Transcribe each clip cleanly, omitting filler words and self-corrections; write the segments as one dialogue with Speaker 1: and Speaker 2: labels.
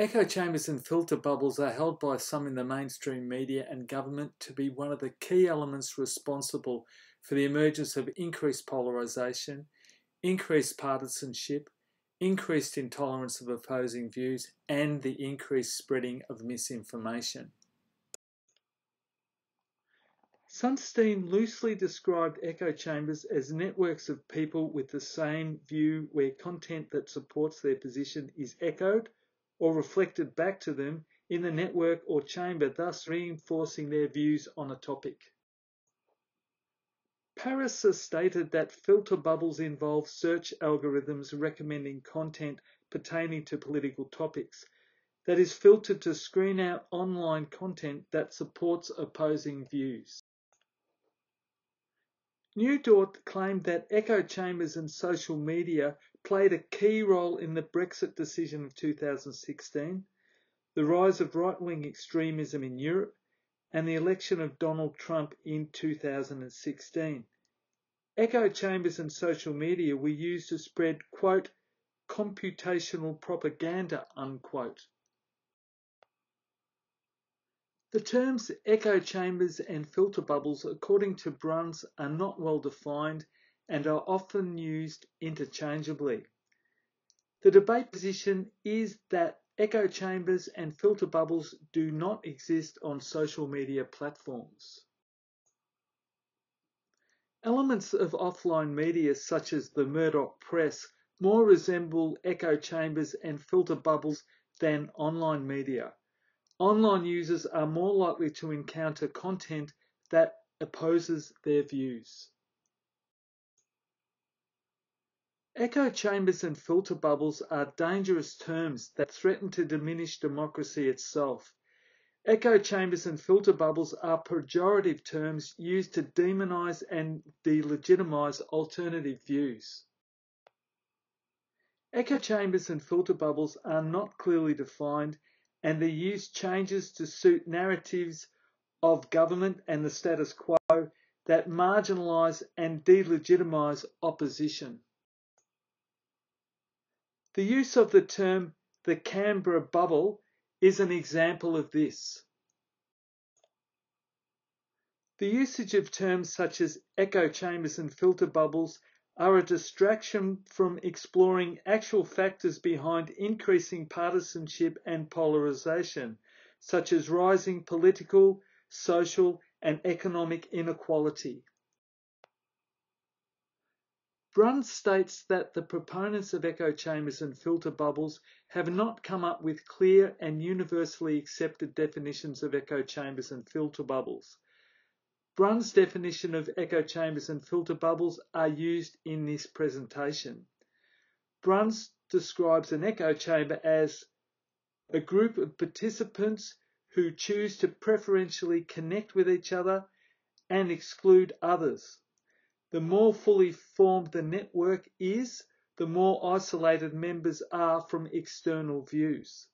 Speaker 1: Echo chambers and filter bubbles are held by some in the mainstream media and government to be one of the key elements responsible for the emergence of increased polarisation, increased partisanship, increased intolerance of opposing views, and the increased spreading of misinformation. Sunstein loosely described echo chambers as networks of people with the same view where content that supports their position is echoed or reflected back to them in the network or chamber, thus reinforcing their views on a topic. Paris has stated that filter bubbles involve search algorithms recommending content pertaining to political topics that is filtered to screen out online content that supports opposing views. Newdort claimed that echo chambers and social media played a key role in the Brexit decision of 2016, the rise of right-wing extremism in Europe, and the election of Donald Trump in 2016. Echo chambers and social media were used to spread, quote, computational propaganda, unquote. The terms echo chambers and filter bubbles, according to Bruns, are not well defined and are often used interchangeably. The debate position is that echo chambers and filter bubbles do not exist on social media platforms. Elements of offline media, such as the Murdoch press, more resemble echo chambers and filter bubbles than online media. Online users are more likely to encounter content that opposes their views. Echo chambers and filter bubbles are dangerous terms that threaten to diminish democracy itself. Echo chambers and filter bubbles are pejorative terms used to demonize and delegitimize alternative views. Echo chambers and filter bubbles are not clearly defined, and their use changes to suit narratives of government and the status quo that marginalise and delegitimise opposition. The use of the term the Canberra bubble is an example of this. The usage of terms such as echo chambers and filter bubbles are a distraction from exploring actual factors behind increasing partisanship and polarisation, such as rising political, social, and economic inequality. Bruns states that the proponents of echo chambers and filter bubbles have not come up with clear and universally accepted definitions of echo chambers and filter bubbles. Bruns' definition of echo chambers and filter bubbles are used in this presentation. Bruns describes an echo chamber as a group of participants who choose to preferentially connect with each other and exclude others. The more fully formed the network is, the more isolated members are from external views.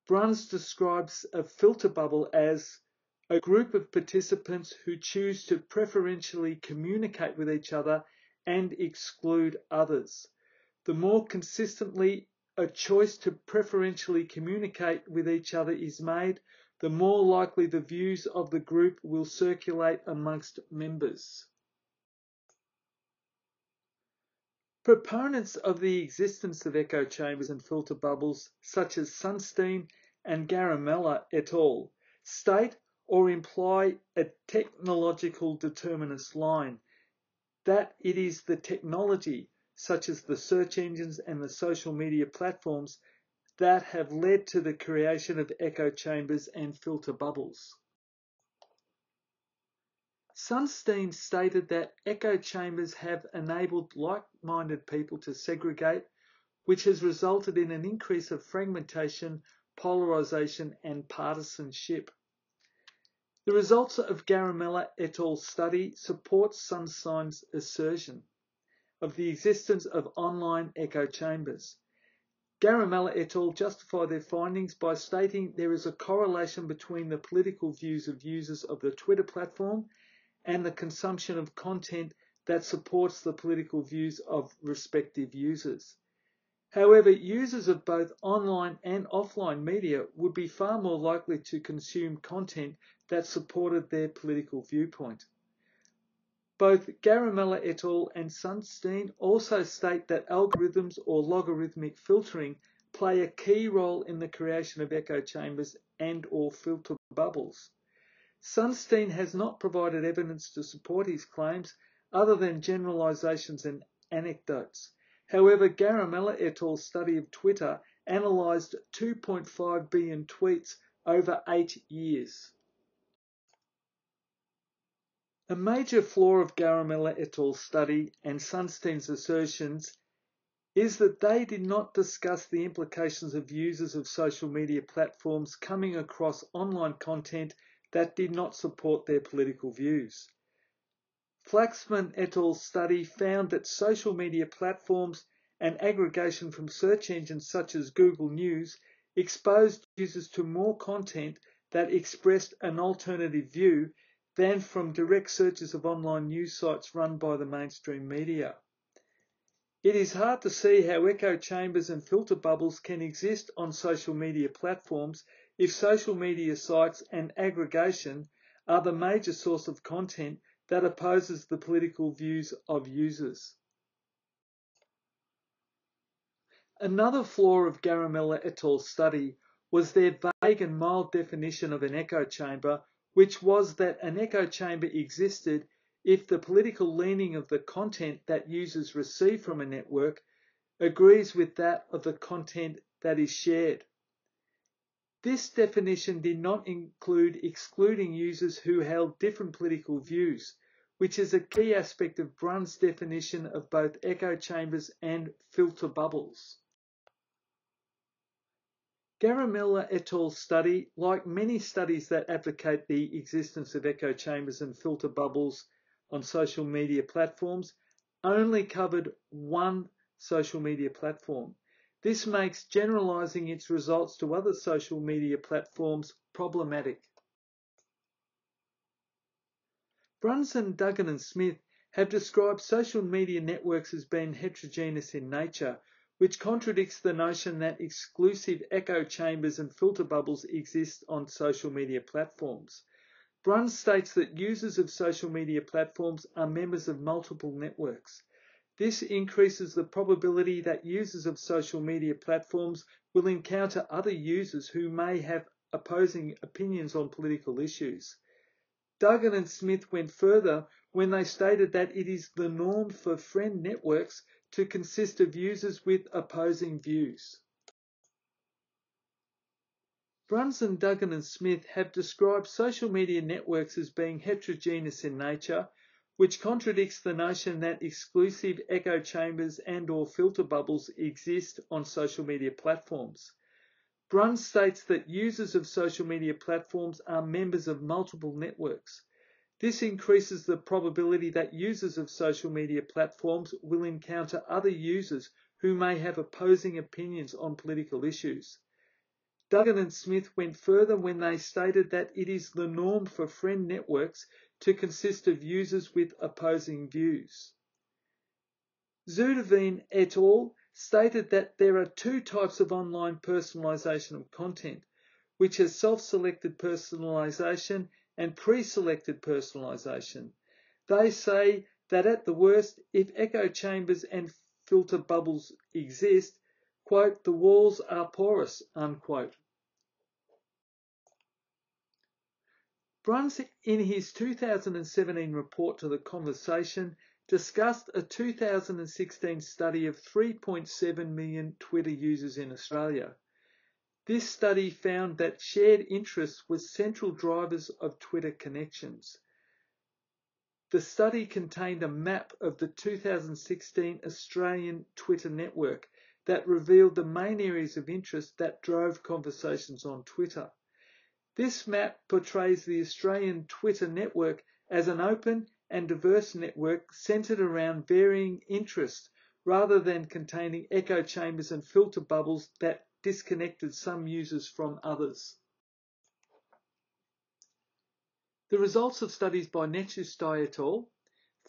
Speaker 1: Bruns describes a filter bubble as a group of participants who choose to preferentially communicate with each other and exclude others. The more consistently a choice to preferentially communicate with each other is made, the more likely the views of the group will circulate amongst members. Proponents of the existence of echo chambers and filter bubbles, such as Sunstein and Garamella et al., state or imply a technological determinist line, that it is the technology, such as the search engines and the social media platforms, that have led to the creation of echo chambers and filter bubbles. Sunstein stated that echo chambers have enabled like-minded people to segregate, which has resulted in an increase of fragmentation, polarisation, and partisanship. The results of Garamella et al. Study supports Sunstein's assertion of the existence of online echo chambers. Garamella et al. Justify their findings by stating there is a correlation between the political views of users of the Twitter platform and the consumption of content that supports the political views of respective users. However, users of both online and offline media would be far more likely to consume content that supported their political viewpoint. Both Garamella et al. And Sunstein also state that algorithms or logarithmic filtering play a key role in the creation of echo chambers and/or filter bubbles. Sunstein has not provided evidence to support his claims other than generalizations and anecdotes. However, Garamella et al.'s study of Twitter analysed 2.5 billion tweets over 8 years. A major flaw of Garamella et al.'s study and Sunstein's assertions is that they did not discuss the implications of users of social media platforms coming across online content that did not support their political views. Flaxman et al.'s study found that social media platforms and aggregation from search engines such as Google News exposed users to more content that expressed an alternative view than from direct searches of online news sites run by the mainstream media. It is hard to see how echo chambers and filter bubbles can exist on social media platforms if social media sites and aggregation are the major source of content that opposes the political views of users. Another flaw of Garamella et al.'s study was their vague and mild definition of an echo chamber, which was that an echo chamber existed if the political leaning of the content that users receive from a network agrees with that of the content that is shared. This definition did not include excluding users who held different political views, which is a key aspect of Brunn's definition of both echo chambers and filter bubbles. Garamella et al.'s study, like many studies that advocate the existence of echo chambers and filter bubbles on social media platforms, only covered one social media platform. This makes generalizing its results to other social media platforms problematic. Brunson, Duggan and Smith have described social media networks as being heterogeneous in nature, which contradicts the notion that exclusive echo chambers and filter bubbles exist on social media platforms. Brunn states that users of social media platforms are members of multiple networks. This increases the probability that users of social media platforms will encounter other users who may have opposing opinions on political issues. Duggan and Smith went further when they stated that it is the norm for friend networks to consist of users with opposing views. Brunson, Duggan and Smith have described social media networks as being heterogeneous in nature, which contradicts the notion that exclusive echo chambers and/or filter bubbles exist on social media platforms. Brunn states that users of social media platforms are members of multiple networks. This increases the probability that users of social media platforms will encounter other users who may have opposing opinions on political issues. Duggan and Smith went further when they stated that it is the norm for friend networks to consist of users with opposing views. Zudovine et al. Stated that there are two types of online personalization of content, which is self-selected personalization and pre-selected personalization. They say that at the worst, if echo chambers and filter bubbles exist, quote, the walls are porous, unquote. Bruns, in his 2017 report to The Conversation, discussed a 2016 study of 3.7 million Twitter users in Australia. This study found that shared interests were central drivers of Twitter connections. The study contained a map of the 2016 Australian Twitter network that revealed the main areas of interest that drove conversations on Twitter. This map portrays the Australian Twitter network as an open and diverse network centred around varying interests rather than containing echo chambers and filter bubbles that disconnected some users from others. The results of studies by Netchustai et al.,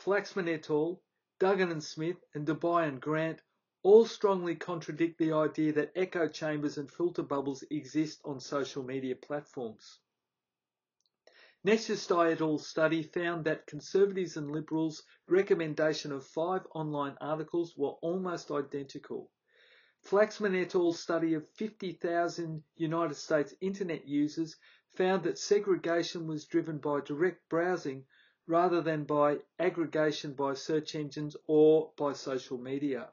Speaker 1: Flaxman et al., Duggan and Smith, and Dubai and Grant all strongly contradict the idea that echo chambers and filter bubbles exist on social media platforms. Necius et al. Study found that Conservatives and Liberals' recommendation of 5 online articles were almost identical. Flaxman et al. Study of 50,000 United States internet users found that segregation was driven by direct browsing rather than by aggregation by search engines or by social media.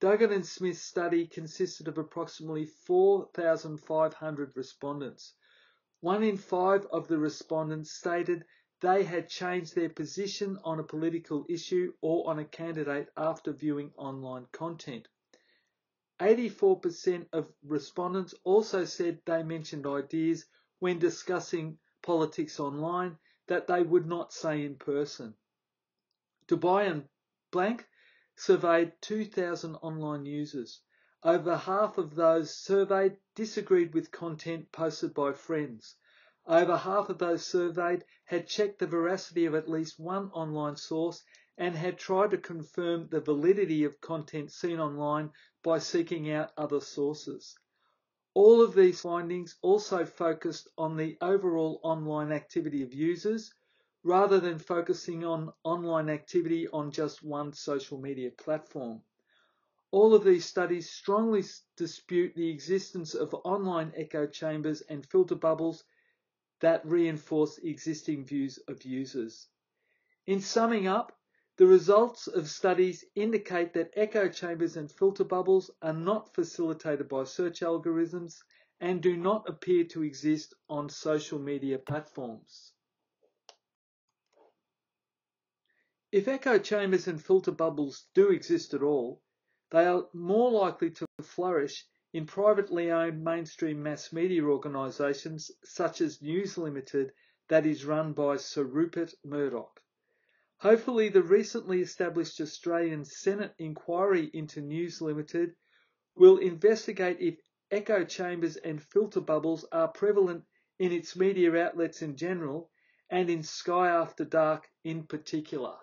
Speaker 1: Duggan and Smith's study consisted of approximately 4,500 respondents. 1 in 5 of the respondents stated they had changed their position on a political issue or on a candidate after viewing online content. 84% of respondents also said they mentioned ideas when discussing politics online that they would not say in person. Dubai and Blank surveyed 2,000 online users. Over half of those surveyed disagreed with content posted by friends. Over half of those surveyed had checked the veracity of at least one online source and had tried to confirm the validity of content seen online by seeking out other sources. All of these findings also focused on the overall online activity of users, rather than focusing on online activity on just one social media platform. All of these studies strongly dispute the existence of online echo chambers and filter bubbles that reinforce existing views of users. In summing up, the results of studies indicate that echo chambers and filter bubbles are not facilitated by search algorithms and do not appear to exist on social media platforms. If echo chambers and filter bubbles do exist at all, they are more likely to flourish in privately owned mainstream mass media organisations such as News Limited that is run by Sir Rupert Murdoch. Hopefully the recently established Australian Senate inquiry into News Limited will investigate if echo chambers and filter bubbles are prevalent in its media outlets in general and in Sky After Dark in particular.